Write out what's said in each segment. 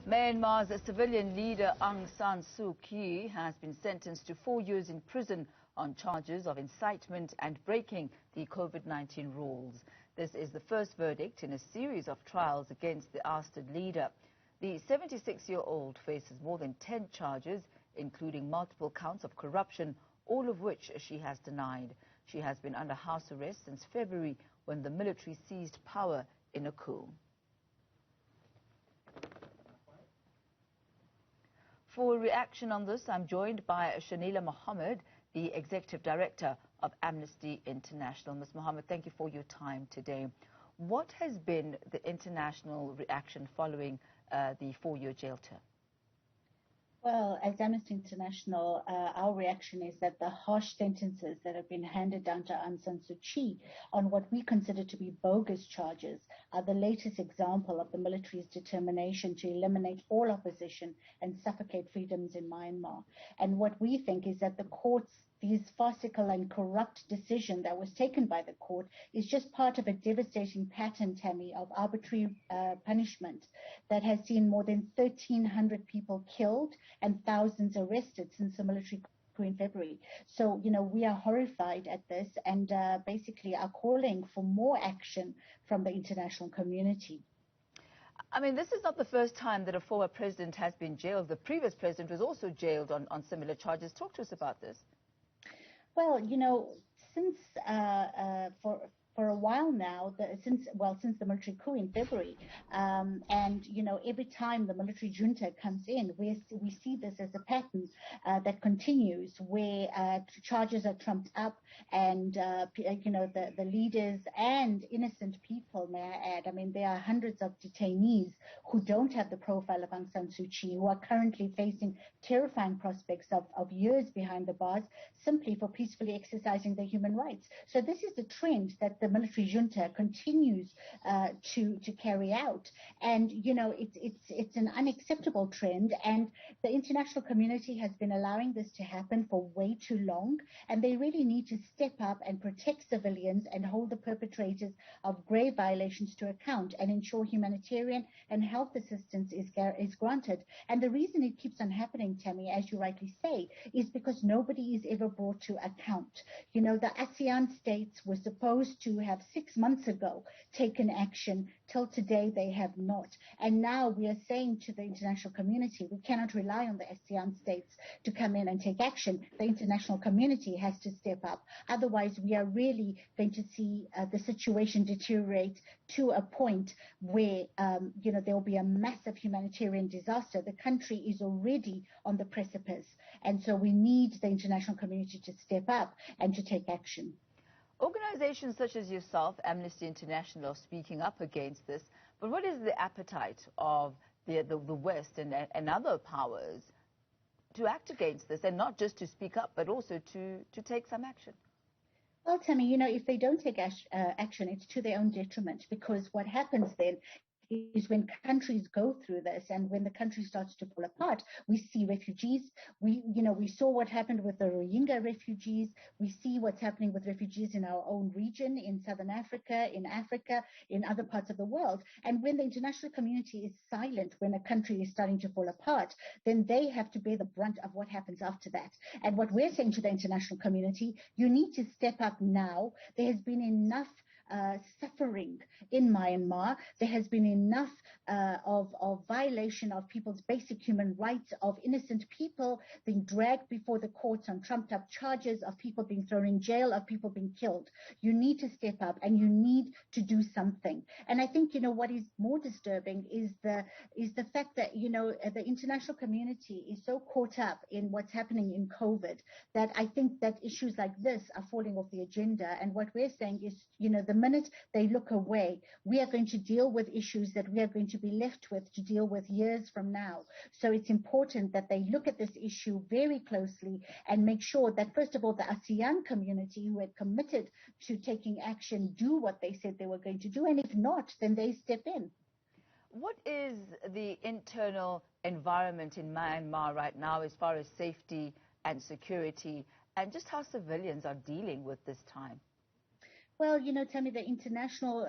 Myanmar's civilian leader Aung San Suu Kyi has been sentenced to 4 years in prison on charges of incitement and breaking the COVID-19 rules. This is the first verdict in a series of trials against the ousted leader. The 76-year-old faces more than 10 charges, including multiple counts of corruption, all of which she has denied. She has been under house arrest since February, when the military seized power in a coup. For a reaction on this, I'm joined by Shenilla Mohamed, the Executive Director of Amnesty International. Ms. Mohamed, thank you for your time today. What has been the international reaction following the 4-year jail term? Well, as Amnesty International, our reaction is that the harsh sentences that have been handed down to Aung San Suu Kyi on what we consider to be bogus charges are the latest example of the military's determination to eliminate all opposition and suffocate freedoms in Myanmar. And what we think is that the court's farcical and corrupt decision that was taken by the court is just part of a devastating pattern, Thami, of arbitrary punishment that has seen more than 1,300 people killed and thousands arrested since the military coup in February. So, we are horrified at this and basically are calling for more action from the international community. I mean, this is not the first time that a former president has been jailed. The previous president was also jailed on similar charges. Talk to us about this. Well, since for a while now, since the military coup in February, and every time the military junta comes in, we see this as a pattern that continues, where charges are trumped up, and the leaders and innocent people, may I add. I mean, there are hundreds of detainees who don't have the profile of Aung San Suu Kyi, who are currently facing terrifying prospects of years behind the bars simply for peacefully exercising their human rights. So this is the trend that the military junta continues to carry out, and it's an unacceptable trend, and the international community has been allowing this to happen for way too long, and they really need to step up and protect civilians and hold the perpetrators of grave violations to account and ensure humanitarian and health assistance is granted. And the reason it keeps on happening, Thami, as you rightly say, is because nobody is ever brought to account. The ASEAN states were supposed to have 6 months ago taken action. Till today they have not. And now we are saying to the international community, we cannot rely on the ASEAN states to come in and take action. The international community has to step up. Otherwise, we are really going to see the situation deteriorate to a point where there will be a massive humanitarian disaster. The country is already on the precipice, and so we need the international community to step up and to take action. Organizations such as yourself, Amnesty International, are speaking up against this. But what is the appetite of the West and other powers to act against this, and not just to speak up, but also to take some action? Well, Thami, if they don't take action, it's to their own detriment, because what happens then is when countries go through this and when the country starts to fall apart, we see refugees. We saw what happened with the Rohingya refugees. We see what's happening with refugees in our own region, in Southern Africa, in other parts of the world. And when the international community is silent, when a country is starting to fall apart, then they have to bear the brunt of what happens after that. And what we're saying to the international community, you need to step up now. There has been enough suffering in Myanmar. There has been enough of violation of people's basic human rights, of innocent people being dragged before the courts on trumped up charges, of people being thrown in jail, of people being killed. You need to step up and you need to do something. And I think, what is more disturbing is the fact that, the international community is so caught up in what's happening in COVID that I think that issues like this are falling off the agenda. And what we're saying is, the minute they look away, we are going to deal with issues that we are going to be left with to deal with years from now. So it's important that they look at this issue very closely and make sure that, first of all, the ASEAN community, who had committed to taking action, do what they said they were going to do. And if not, then they step in. What is the internal environment in Myanmar right now as far as safety and security, and just how civilians are dealing with this time? Well, Tammy, the internal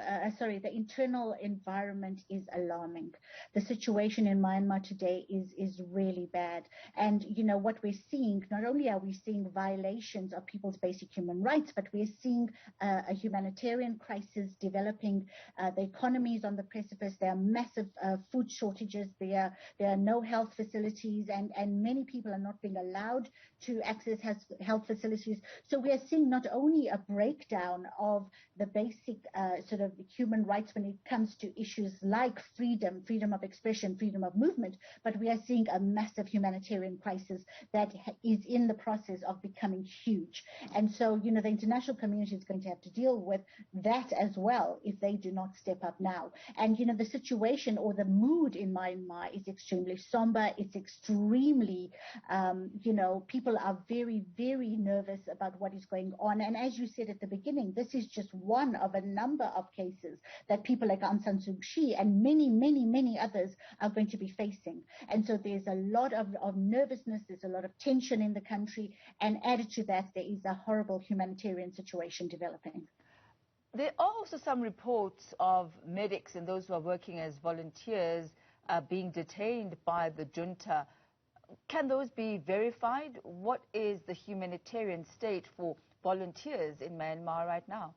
environment is alarming. The situation in Myanmar today is really bad. And, what we're seeing, not only are we seeing violations of people's basic human rights, but we're seeing a humanitarian crisis developing. The economy is on the precipice. There are massive food shortages. There are no health facilities, and many people are not being allowed to access health facilities. So we are seeing not only a breakdown of the basic sort of human rights when it comes to issues like freedom of expression, freedom of movement, but we are seeing a massive humanitarian crisis that is in the process of becoming huge. And so, the international community is going to have to deal with that as well if they do not step up now. And, the situation or the mood in Myanmar is extremely somber. It's extremely, people are very, very nervous about what is going on. And as you said at the beginning, this is just one of a number of cases that people like Aung San Suu Kyi and many, many, many others are going to be facing. And so there's a lot of nervousness, there's a lot of tension in the country, and added to that, there is a horrible humanitarian situation developing. There are also some reports of medics and those who are working as volunteers being detained by the junta. Can those be verified? What is the humanitarian state for volunteers in Myanmar right now?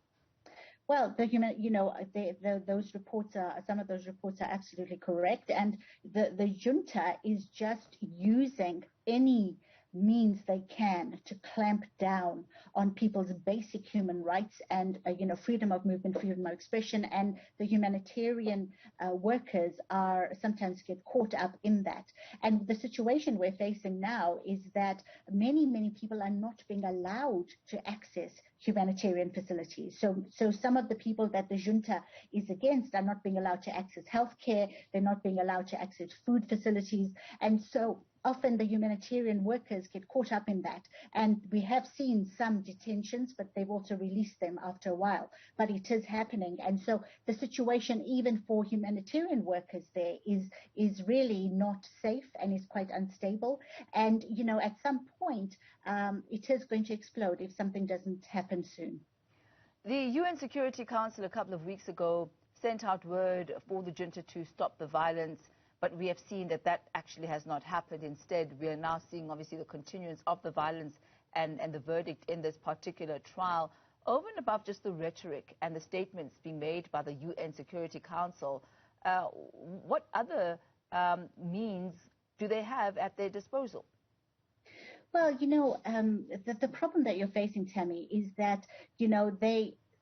Well, those reports some of those reports are absolutely correct, and the junta is just using any means they can to clamp down on people's basic human rights and freedom of movement, freedom of expression, and the humanitarian workers are sometimes get caught up in that. And the situation we're facing now is that many people are not being allowed to access humanitarian facilities. So some of the people that the junta is against are not being allowed to access healthcare, they're not being allowed to access food facilities, and so often the humanitarian workers get caught up in that. And we have seen some detentions, but they've also released them after a while. But it is happening. And so the situation, even for humanitarian workers there, is really not safe and is quite unstable. And, at some point, it is going to explode if something doesn't happen soon. The UN Security Council a couple of weeks ago sent out word for the junta to stop the violence. But we have seen that actually has not happened. Instead, we are now seeing, obviously, the continuance of the violence and the verdict in this particular trial. Over and above just the rhetoric and the statements being made by the UN Security Council, what other means do they have at their disposal? Well, the problem that you're facing, Thami, is that,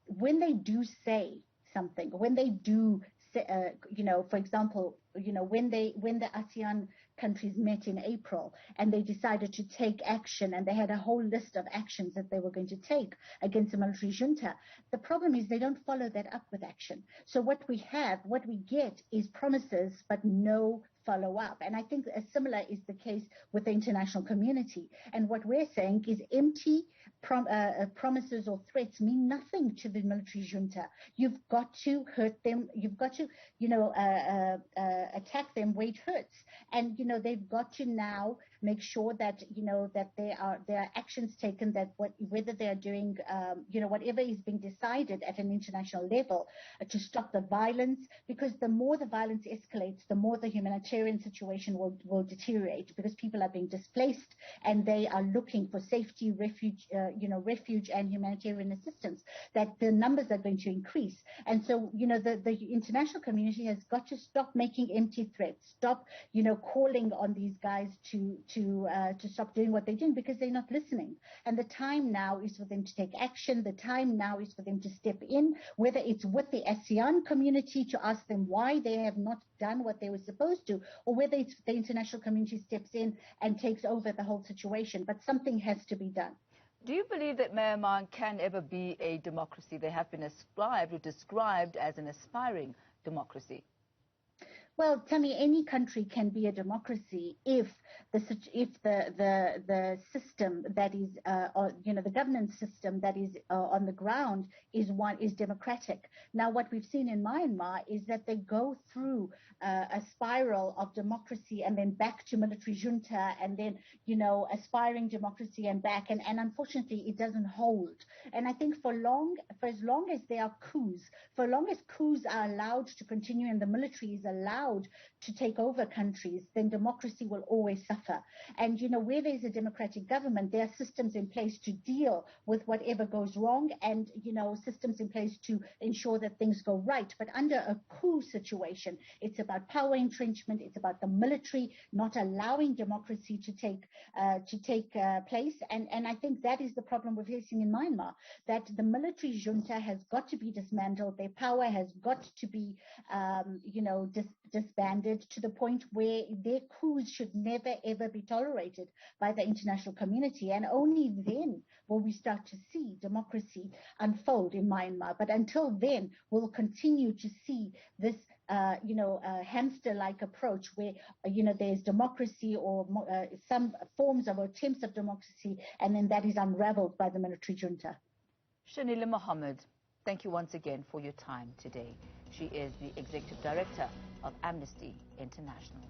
when they do say something, when they do for example, when the ASEAN countries met in April and they decided to take action and they had a whole list of actions that they were going to take against the military junta, the problem is they don't follow that up with action. So what we get is promises, but no follow up. And I think a similar is the case with the international community. And what we're saying is empty promises or threats mean nothing to the military junta. You've got to hurt them. You've got to, attack them where it hurts. And, they've got to now make sure that, that there are actions taken, that whether they are doing, whatever is being decided at an international level to stop the violence, because the more the violence escalates, the more the humanitarian situation will deteriorate, because people are being displaced and they are looking for safety, refuge and humanitarian assistance, that the numbers are going to increase. And so, the international community has got to stop making empty threats, stop, calling on these guys to stop doing what they're doing, because they're not listening. And the time now is for them to take action. The time now is for them to step in, whether it's with the ASEAN community to ask them why they have not done what they were supposed to, or whether it's the international community steps in and takes over the whole situation. But something has to be done. Do you believe that Myanmar can ever be a democracy? They have been described as an aspiring democracy. Well, Thami, any country can be a democracy if the system that is, the governance system that is on the ground is democratic. Now, what we've seen in Myanmar is that they go through a spiral of democracy and then back to military junta and then aspiring democracy and back, and unfortunately it doesn't hold. And I think for as long as there are coups, for as long as coups are allowed to continue and the military is allowed to take over countries, then democracy will always suffer. And where there's a democratic government, there are systems in place to deal with whatever goes wrong, and systems in place to ensure that things go right. But under a coup situation, it's about power entrenchment, it's about the military not allowing democracy to take place. And I think that is the problem we're facing in Myanmar, that the military junta has got to be dismantled, their power has got to be disbanded to the point where their coups should never ever be tolerated by the international community, and only then will we start to see democracy unfold in Myanmar. But until then, we'll continue to see this hamster-like approach where there's democracy or some forms of attempts of democracy, and then that is unraveled by the military junta. Shenilla Mohamed, thank you once again for your time today. She is the Executive Director of Amnesty International.